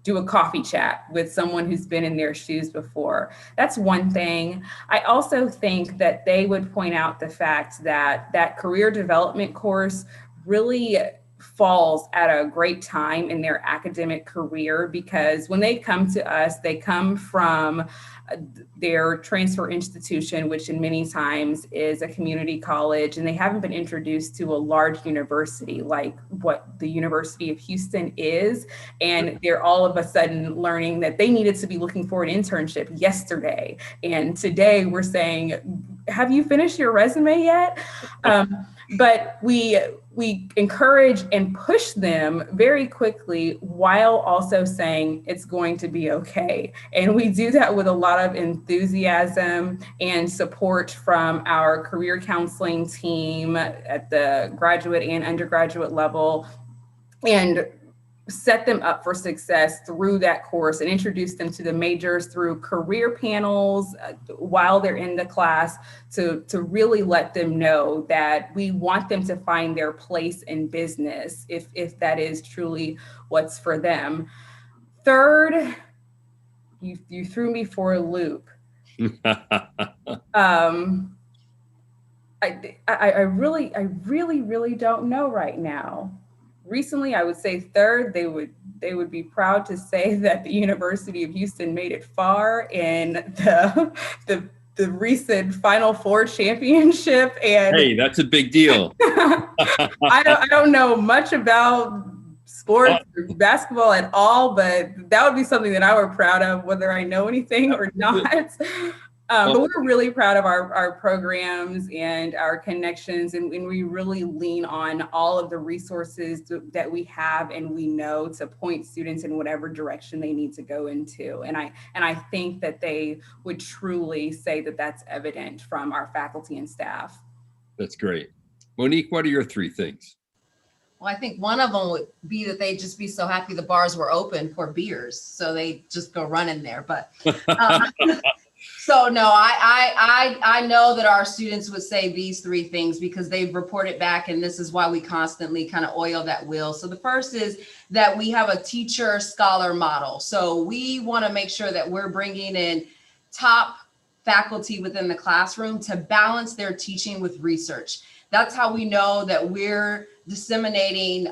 do a coffee chat with someone who's been in their shoes before. That's one thing. I also think that they would point out the fact that that career development course really falls at a great time in their academic career, because when they come to us, they come from their transfer institution, which in many times is a community college, and they haven't been introduced to a large university like what the University of Houston is. And they're all of a sudden learning that they needed to be looking for an internship yesterday. And today we're saying, have you finished your resume yet? But we encourage and push them very quickly while also saying it's going to be okay. And we do that with a lot of enthusiasm and support from our career counseling team at the graduate and undergraduate level, and set them up for success through that course and introduce them to the majors through career panels while they're in the class, to really let them know that we want them to find their place in business if that is truly what's for them. Third, you threw me for a loop. I really don't know right now. Recently, I would say third, they would be proud to say that the University of Houston made it far in the recent Final Four championship. And hey, that's a big deal. I don't know much about sports or basketball at all, but that would be something that I were proud of, whether I know anything or not. But we're really proud of our programs and our connections, and we really lean on all of the resources that we have and we know to point students in whatever direction they need to go into. And I think that they would truly say that that's evident from our faculty and staff. That's great. Monique, what are your three things? Well, I think one of them would be that they'd just be so happy the bars were open for beers, so they just go run in there. But so no, I know that our students would say these three things because they've reported back, and this is why we constantly kind of oil that wheel. So the first is that we have a teacher scholar model. So we want to make sure that we're bringing in top faculty within the classroom to balance their teaching with research. That's how we know that we're disseminating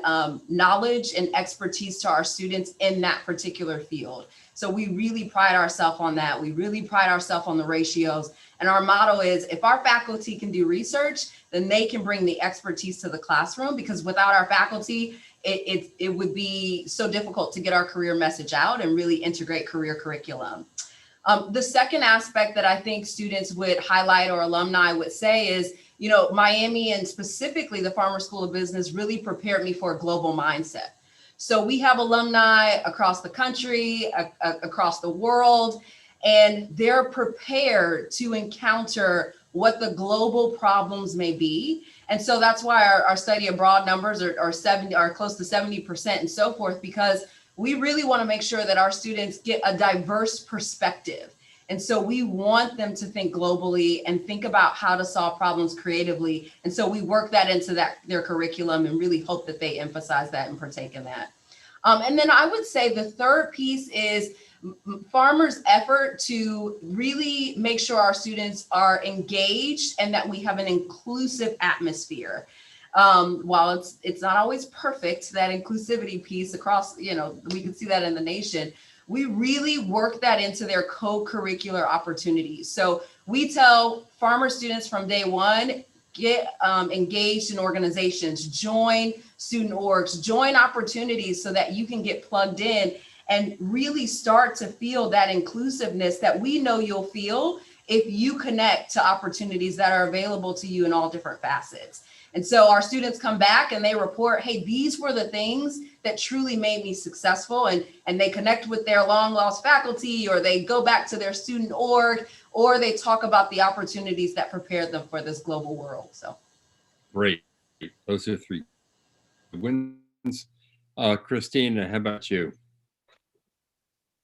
knowledge and expertise to our students in that particular field. So we really pride ourselves on that. We really pride ourselves on the ratios. And our motto is, if our faculty can do research, then they can bring the expertise to the classroom, because without our faculty, it would be so difficult to get our career message out and really integrate career curriculum. The second aspect that I think students would highlight or alumni would say is, you know, Miami and specifically the Farmer School of Business really prepared me for a global mindset. So we have alumni across the country, across the world, and they're prepared to encounter what the global problems may be. And so that's why our study abroad numbers are close to 70% and so forth, because we really want to make sure that our students get a diverse perspective. And so we want them to think globally and think about how to solve problems creatively. And so we work that into their curriculum and really hope that they emphasize that and partake in that. And then I would say the third piece is Farmer's effort to really make sure our students are engaged and that we have an inclusive atmosphere. While it's not always perfect, that inclusivity piece across, you know, we can see that in the nation. we really work that into their co-curricular opportunities. So we tell farmer students from day one, get engaged in organizations, join student orgs, join opportunities so that you can get plugged in and really start to feel that inclusiveness that we know you'll feel if you connect to opportunities that are available to you in all different facets. And so our students come back and they report, hey, these were the things that truly made me successful. And they connect with their long lost faculty, or they go back to their student org, or they talk about the opportunities that prepared them for this global world. So Great. Those are three wins. Christina, how about you?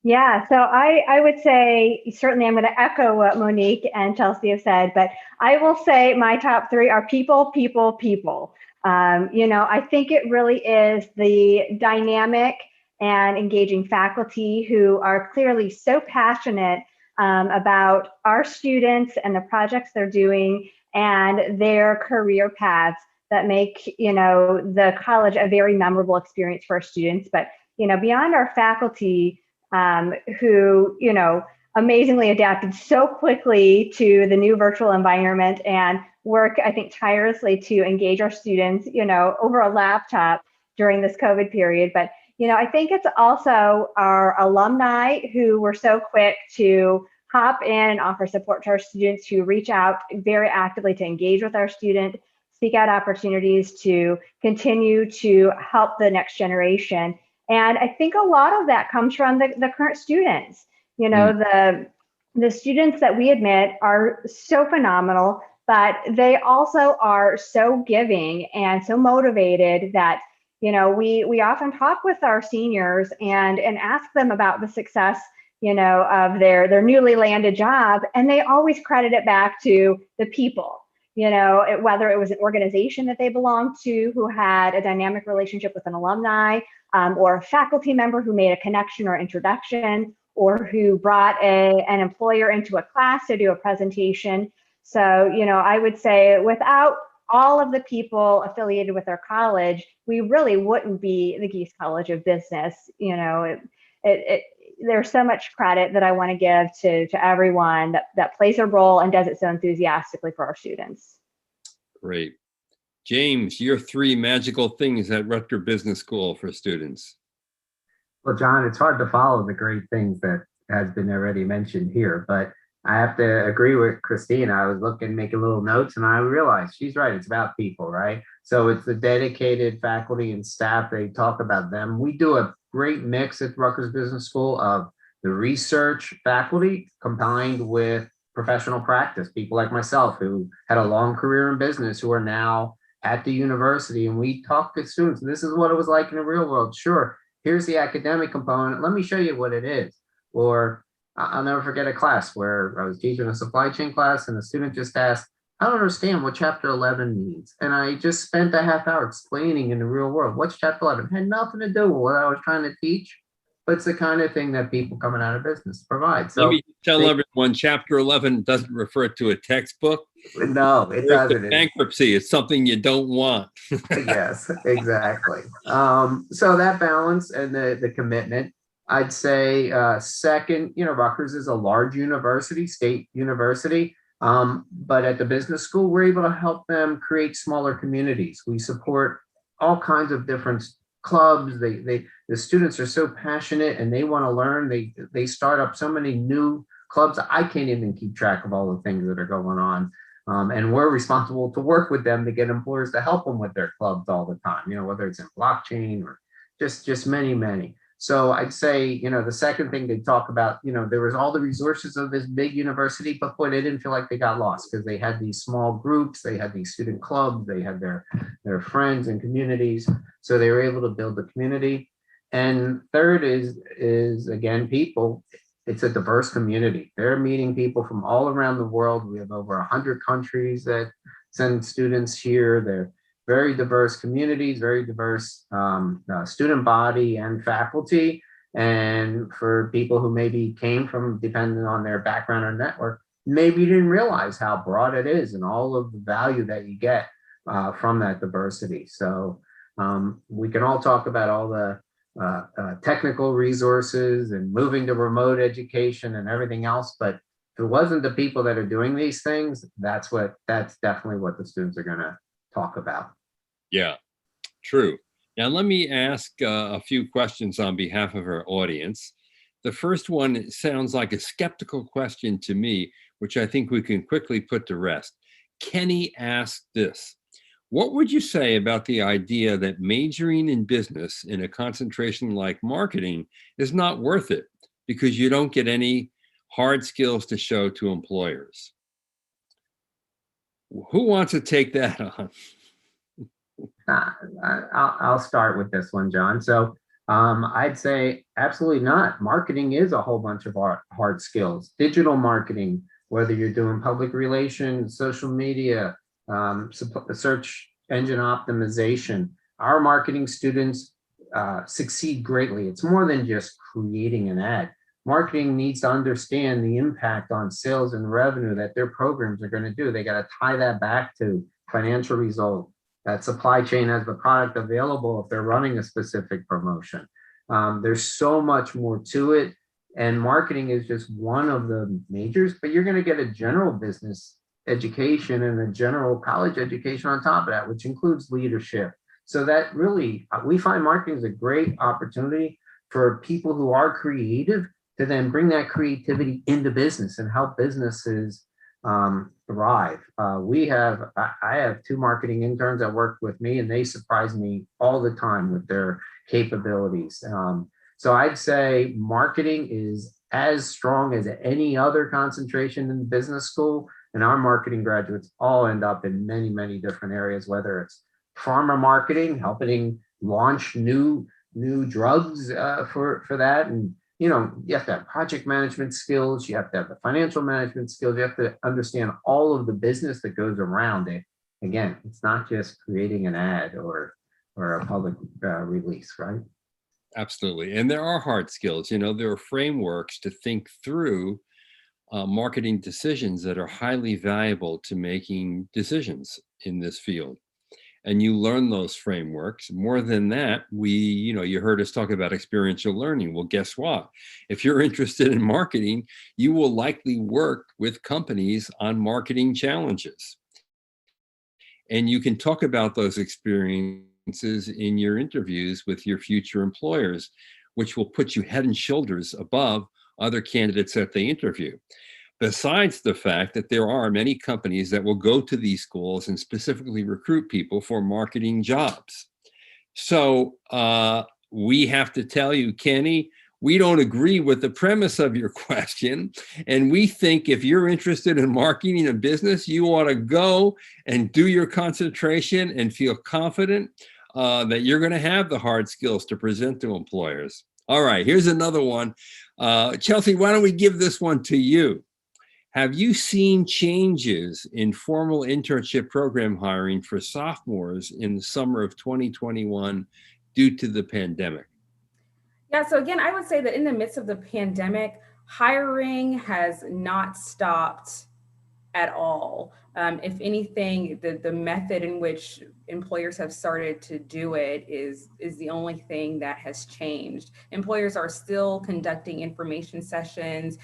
Yeah, so I would say, certainly I'm going to echo what Monique and Chelsea have said, but I will say my top three are people, people, people. I think it really is the dynamic and engaging faculty who are clearly so passionate about our students and the projects they're doing and their career paths that make, the college a very memorable experience for our students. But, beyond our faculty, who, amazingly adapted so quickly to the new virtual environment and work, I think, tirelessly to engage our students, over a laptop during this COVID period. But, I think it's also our alumni who were so quick to hop in and offer support to our students, who reach out very actively to engage with our student, seek out opportunities to continue to help the next generation. And I think a lot of that comes from the current students. The students that we admit are so phenomenal, but they also are so giving and so motivated that, we often talk with our seniors and ask them about the success, of their newly landed job. And they always credit it back to the people, whether it was an organization that they belonged to who had a dynamic relationship with an alumni, or a faculty member who made a connection or introduction, or who brought an employer into a class to do a presentation. So, I would say without all of the people affiliated with our college, we really wouldn't be the Gies College of Business. There's so much credit that I want to give to everyone that plays a role and does it so enthusiastically for our students. Great. James, your three magical things at Rutgers Business School for students. Well, John, it's hard to follow the great things that has been already mentioned here, but I have to agree with Christina. I was making little notes, and I realized she's right. It's about people, right? So it's the dedicated faculty and staff. They talk about them. We do a great mix at Rutgers Business School of the research faculty combined with professional practice, people like myself who had a long career in business who are now at the university. And we talk to students. This is what it was like in the real world. Sure, here's the academic component. Let me show you what it is. Or I'll never forget a class where I was teaching a supply chain class and a student just asked, I don't understand what chapter 11 means. And I just spent a half hour explaining in the real world, what's chapter 11? It had nothing to do with what I was trying to teach, but it's the kind of thing that people coming out of business provide. So let me tell everyone, chapter 11 doesn't refer to a textbook. No, it doesn't. Bankruptcy, it's something you don't want. Yes, exactly. So that balance and the commitment, I'd say second, Rutgers is a large university, state university. But at the business school, we're able to help them create smaller communities. We support all kinds of different clubs. The students are so passionate and they want to learn. They start up so many new clubs. I can't even keep track of all the things that are going on. And we're responsible to work with them to get employers to help them with their clubs all the time, whether it's in blockchain or just many. So I'd say, the second thing they talk about, there was all the resources of this big university, but boy, they didn't feel like they got lost because they had these small groups, they had these student clubs, they had their friends and communities. So they were able to build the community. And third is again, people. It's a diverse community. They're meeting people from all around the world. We have over 100 countries that send students here. They're very diverse communities, very diverse student body and faculty. And for people who maybe came from, depending on their background or network, maybe you didn't realize how broad it is and all of the value that you get from that diversity. So we can all talk about all the technical resources and moving to remote education and everything else. But if it wasn't the people that are doing these things, that's definitely what the students are going to talk about. Yeah, true. Now, let me ask a few questions on behalf of our audience. The first one sounds like a skeptical question to me, which I think we can quickly put to rest. Kenny asked this: what would you say about the idea that majoring in business in a concentration like marketing is not worth it because you don't get any hard skills to show to employers? Who wants to take that on? I'll start with this one, John. So I'd say absolutely not. Marketing is a whole bunch of hard skills. Digital marketing, whether you're doing public relations, social media, search engine optimization. Our marketing students succeed greatly. It's more than just creating an ad. Marketing needs to understand the impact on sales and revenue that their programs are going to do. They got to tie that back to financial result, that supply chain has the product available if they're running a specific promotion. There's so much more to it. And marketing is just one of the majors, but you're going to get a general business education and a general college education on top of that, which includes leadership. So that really, we find marketing is a great opportunity for people who are creative to then bring that creativity into business and help businesses thrive. I have 2 marketing interns that work with me, and they surprise me all the time with their capabilities. So I'd say marketing is as strong as any other concentration in the business school, and our marketing graduates all end up in many, many different areas, whether it's pharma marketing, helping launch new drugs for that. And you have to have project management skills, you have to have the financial management skills, you have to understand all of the business that goes around it. Again, it's not just creating an ad or a public release, right? Absolutely. And there are hard skills. There are frameworks to think through marketing decisions that are highly valuable to making decisions in this field. And you learn those frameworks. More than that, you heard us talk about experiential learning. Well, guess what? If you're interested in marketing, you will likely work with companies on marketing challenges. And you can talk about those experiences in your interviews with your future employers, which will put you head and shoulders above other candidates that they interview. Besides the fact that there are many companies that will go to these schools and specifically recruit people for marketing jobs. So we have to tell you, Kenny, we don't agree with the premise of your question. And we think if you're interested in marketing and business, you ought to go and do your concentration and feel confident that you're going to have the hard skills to present to employers. All right, here's another one. Chelsea, why don't we give this one to you? Have you seen changes in formal internship program hiring for sophomores in the summer of 2021 due to the pandemic? Yeah, so again, I would say that in the midst of the pandemic, hiring has not stopped at all. If anything, the method in which employers have started to do it is the only thing that has changed. Employers are still conducting information sessions,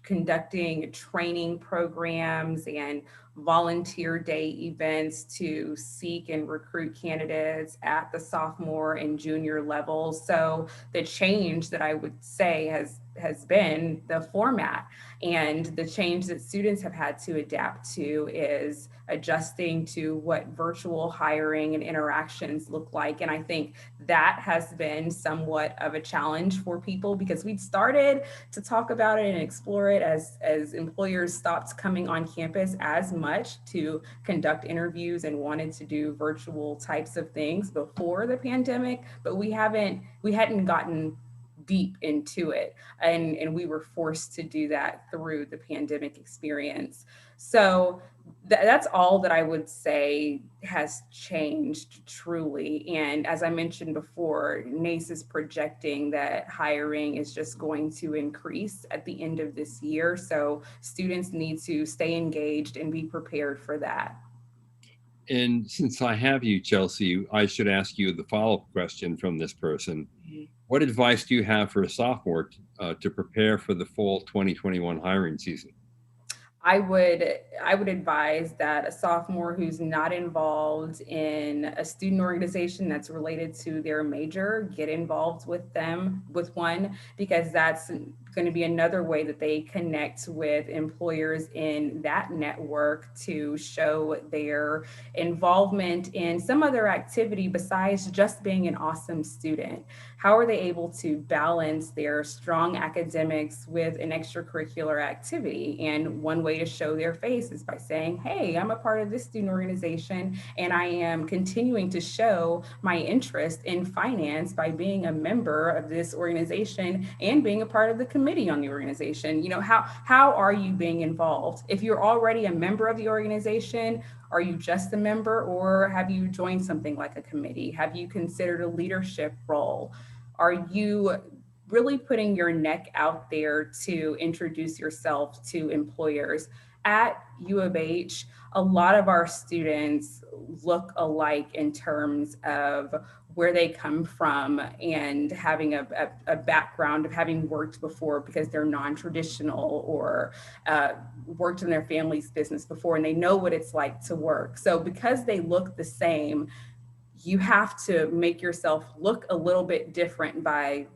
conducting training programs and volunteer day events to seek and recruit candidates at the sophomore and junior levels. So the change that I would say has been the format, and the change that students have had to adapt to is adjusting to what virtual hiring and interactions look like. And I think that has been somewhat of a challenge for people because we'd started to talk about it and explore it as employers stopped coming on campus as much to conduct interviews and wanted to do virtual types of things before the pandemic, but we hadn't gotten deep into it, and we were forced to do that through the pandemic experience. So that's all that I would say has changed truly. And as I mentioned before, NACE is projecting that hiring is just going to increase at the end of this year. So students need to stay engaged and be prepared for that. And since I have you, Chelsea, I should ask you the follow-up question from this person. What advice do you have for a sophomore to prepare for the fall 2021 hiring season? I would advise that a sophomore who's not involved in a student organization that's related to their major, get involved with one, because that's going to be another way that they connect with employers in that network to show their involvement in some other activity besides just being an awesome student. How are they able to balance their strong academics with an extracurricular activity? And one way to show their face is by saying, hey, I'm a part of this student organization and I am continuing to show my interest in finance by being a member of this organization and being a part of the committee on the organization. You know, how are you being involved? If you're already a member of the organization, are you just a member, or have you joined something like a committee? Have you considered a leadership role? Are you really putting your neck out there to introduce yourself to employers? At U of H, a lot of our students look alike in terms of where they come from and having a background of having worked before because they're non-traditional or worked in their family's business before, and they know what it's like to work. So because they look the same, you have to make yourself look a little bit different by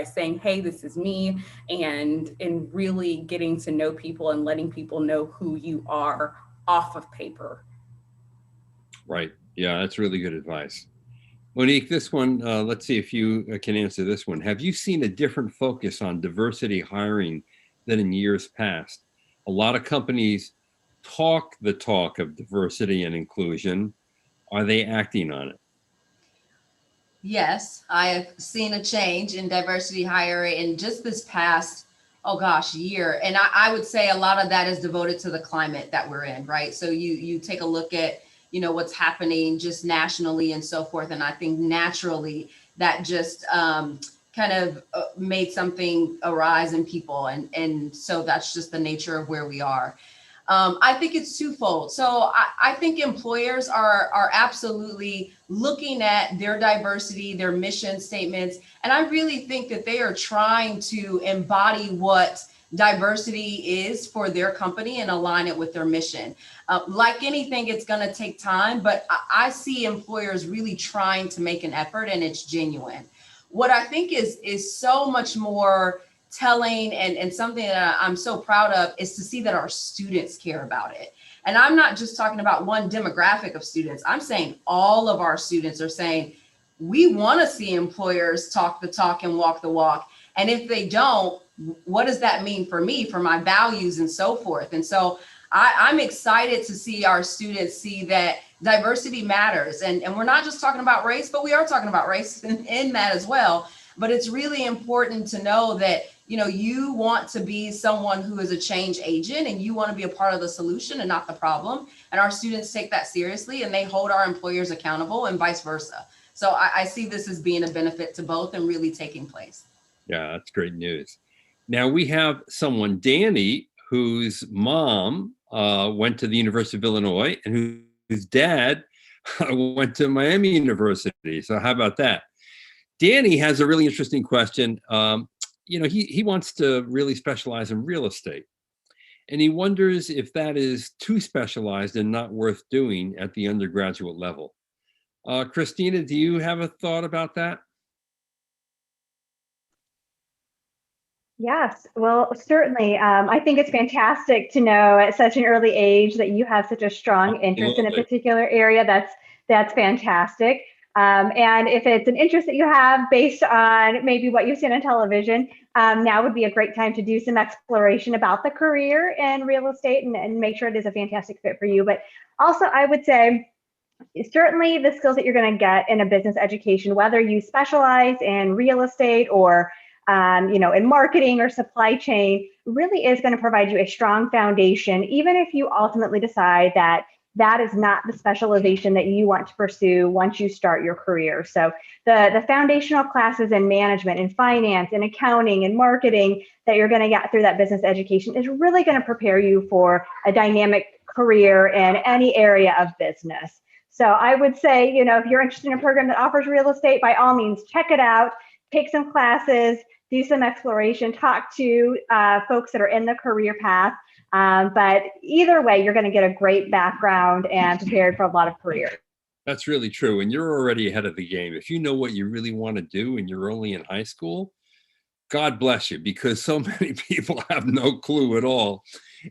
saying, hey, this is me, and in really getting to know people and letting people know who you are off of paper. Right. Yeah, that's really good advice. Monique, this one, let's see if you can answer this one. Have you seen a different focus on diversity hiring than in years past? A lot of companies talk the talk of diversity and inclusion. Are they acting on it? Yes, I have seen a change in diversity hiring in just this past, year. And I would say a lot of that is devoted to the climate that we're in, right? So you take a look at, what's happening just nationally and so forth. And I think naturally that just kind of made something arise in people. And so that's just the nature of where we are. I think it's twofold. So I think employers are absolutely looking at their diversity, their mission statements. And I really think that they are trying to embody what diversity is for their company and align it with their mission. Like anything, it's going to take time, but I see employers really trying to make an effort, and it's genuine. What I think is so much more telling and something that I'm so proud of is to see that our students care about it. And I'm not just talking about one demographic of students. I'm saying all of our students are saying, we want to see employers talk the talk and walk the walk. And if they don't, what does that mean for me, for my values and so forth? And so I'm excited to see our students see that diversity matters. And we're not just talking about race, but we are talking about race in that as well. But it's really important to know that, you want to be someone who is a change agent and you want to be a part of the solution and not the problem. And our students take that seriously and they hold our employers accountable and vice versa. So I see this as being a benefit to both and really taking place. Yeah, that's great news. Now we have someone, Danny, whose mom went to the University of Illinois and whose dad went to Miami University. So how about that? Danny has a really interesting question. He wants to really specialize in real estate. And he wonders if that is too specialized and not worth doing at the undergraduate level. Christina, do you have a thought about that? Yes, well, certainly. I think it's fantastic to know at such an early age that you have such a strong interest in a particular area. That's fantastic. And if it's an interest that you have based on maybe what you've seen on television, now would be a great time to do some exploration about the career in real estate and make sure it is a fantastic fit for you. But also, I would say, certainly the skills that you're going to get in a business education, whether you specialize in real estate or in marketing or supply chain, really is going to provide you a strong foundation, even if you ultimately decide that that is not the specialization that you want to pursue once you start your career. So the foundational classes in management and finance and accounting and marketing that you're going to get through that business education is really going to prepare you for a dynamic career in any area of business. So I would say, if you're interested in a program that offers real estate, by all means, check it out, take some classes, do some exploration, talk to folks that are in the career path. But either way, you're going to get a great background and prepared for a lot of careers. That's really true. And you're already ahead of the game. If you know what you really want to do and you're only in high school, God bless you, because so many people have no clue at all.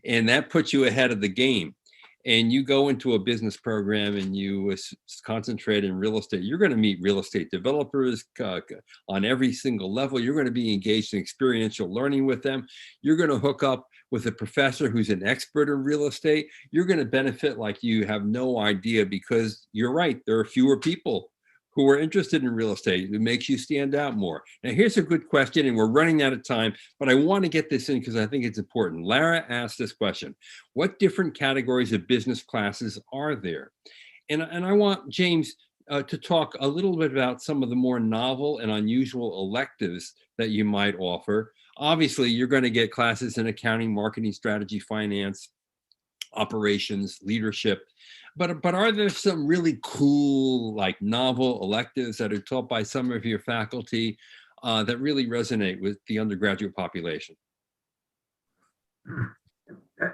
And that puts you ahead of the game. And you go into a business program and you concentrate in real estate, you're going to meet real estate developers on every single level. You're going to be engaged in experiential learning with them. You're going to hook up with a professor who's an expert in real estate. You're going to benefit like you have no idea, because you're right, there are fewer people who are interested in real estate. It makes you stand out more. Now, here's a good question, and we're running out of time, but I want to get this in because I think it's important. Lara asked this question: what different categories of business classes are there? And I want James to talk a little bit about some of the more novel and unusual electives that you might offer. Obviously, you're going to get classes in accounting, marketing, strategy, finance, operations, leadership. But are there some really cool, like novel electives that are taught by some of your faculty that really resonate with the undergraduate population?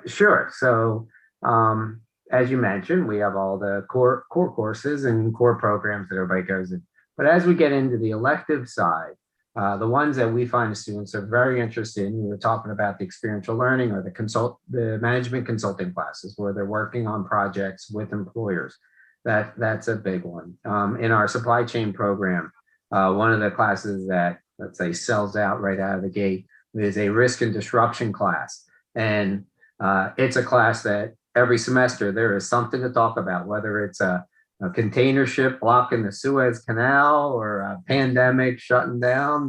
Sure. So as you mentioned, we have all the core courses and core programs that everybody goes in. But as we get into the elective side, the ones that we find the students are very interested in, we were talking about the experiential learning or the management consulting classes where they're working on projects with employers. That's a big one. In our supply chain program, one of the classes that, let's say, sells out right out of the gate is a risk and disruption class. And it's a class that every semester there is something to talk about, whether it's a container ship blocking the Suez Canal or a pandemic shutting down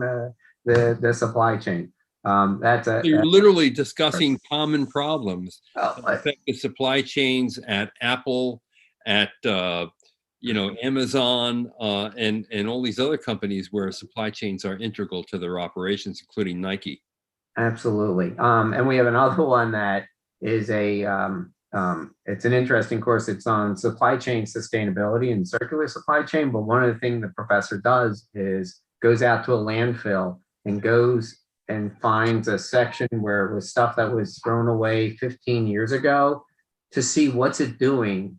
the supply chain. You're literally discussing common problems that affect the supply chains at Apple, at Amazon, and all these other companies where supply chains are integral to their operations, including Nike. Absolutely. And we have another one that is it's an interesting course. It's on supply chain sustainability and circular supply chain. But one of the things the professor does is goes out to a landfill and goes and finds a section where it was stuff that was thrown away 15 years ago to see what's it doing.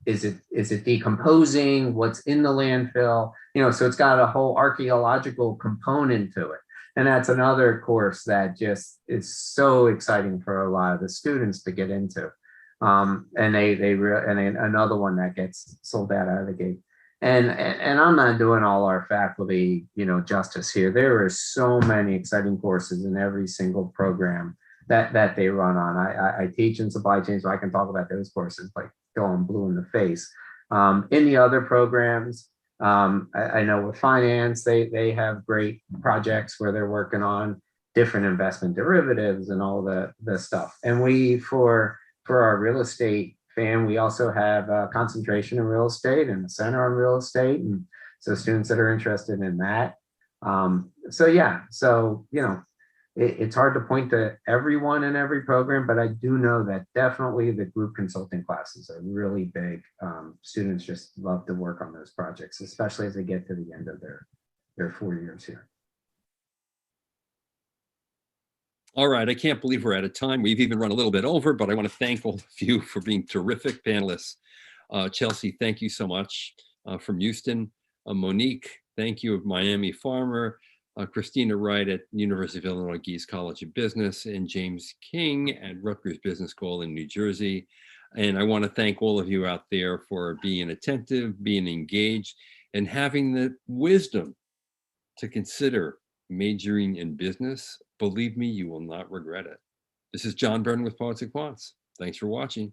Is it decomposing? What's in the landfill? So it's got a whole archaeological component to it. And that's another course that just is so exciting for a lot of the students to get into. And another one that gets sold out of the gate. And I'm not doing all our faculty, justice here. There are so many exciting courses in every single program that they run on. I teach in supply chain, so I can talk about those courses like till I'm blue in the face. In the other programs, I know with finance, they have great projects where they're working on different investment derivatives and all the stuff. And we, for our real estate fam, we also have a concentration in real estate and a center on real estate. And so students that are interested in that. It's hard to point to everyone in every program, but I do know that definitely the group consulting classes are really big. Students just love to work on those projects, especially as they get to the end of their 4 years here. All right, I can't believe we're out of time. We've even run a little bit over, but I want to thank all of you for being terrific panelists. Chelsea, thank you so much from Houston. Monique, thank you of Miami Farmer. Christina Wright at University of Illinois Gies College of Business, and James King at Rutgers Business School in New Jersey. And I want to thank all of you out there for being attentive, being engaged, and having the wisdom to consider majoring in business. Believe me, you will not regret it. This is John Byrne with Poets and Quants. Thanks for watching.